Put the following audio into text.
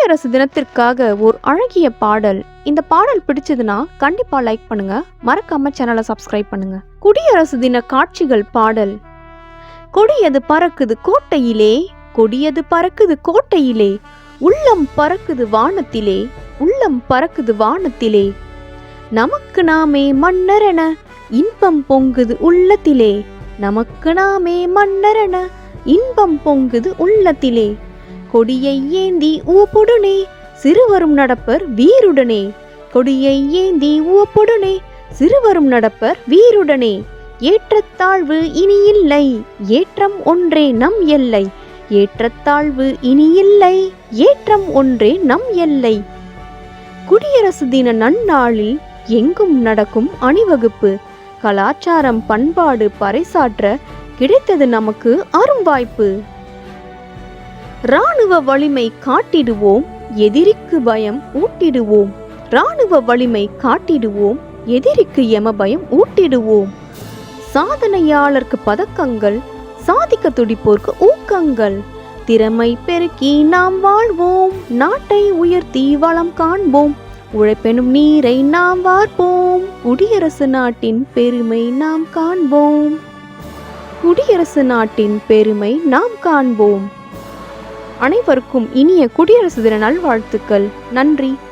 குடியரசு தினத்திற்காக ஒரு அழகிய பாடல். இந்த பாடல் பிடிச்சதுன்னா கண்டிப்பா லைக் பண்ணுங்க, மறக்காம சேனலை சப்ஸ்கிரைப் பண்ணுங்க. குடியரசு தின காட்சிகள் பாடல். கொடியது பறக்குது கோட்டையிலே, கொடியது பறக்குது கோட்டையிலே, உள்ளம் பறக்குது வானத்திலே, உள்ளம் பறக்குது வானத்திலே, நமக்கு நாமே மன்னரென இன்பம் பொங்குது உள்ளத்திலே, நமக்கு நாமே மன்னரென இன்பம் பொங்குது உள்ளத்திலே, கொடியை ஏந்தி ஊப்புடனே சிறுவரும் நடப்பர் வீருடனே, கொடியை ஏந்தி ஊப்புடனே சிறுவரும் நடப்பர் வீருடனே, ஏற்றத்தாழ்வு இனி இல்லை ஏற்றம் ஒன்றே நம் எல்லை, ஏற்றத்தாழ்வு இனி இல்லை ஏற்றம் ஒன்றே நம் எல்லை. குடியரசு தின நன்னாளில் எங்கும் நடக்கும் அணிவகுப்பு, கலாச்சாரம் பண்பாடு பறைசாற்ற கிடைத்தது நமக்கு அரும்வாய்ப்பு. இராணுவ வலிமை காட்டிடுவோம், எதிரிக்கு பயம் ஊட்டிடுவோம், இராணுவ வலிமை காட்டிடுவோம், எதிரிக்கு எம பயம் ஊட்டிடுவோம். சாதனையாளருக்கு பதக்கங்கள், சாதிக்க துடிப்போர்க்கு ஊக்கங்கள், திறமை பெருக்கி நாம் வாழ்வோம், நாட்டை உயர்த்தி வளம் காண்போம், உழைப்பெனும் நீரை நாம் வார்ப்போம், குடியரசு நாட்டின் பெருமை நாம் காண்போம், குடியரசு நாட்டின் பெருமை நாம் காண்போம். அனைவருக்கும் இனிய குடியரசு தின நல்வாழ்த்துக்கள். நன்றி.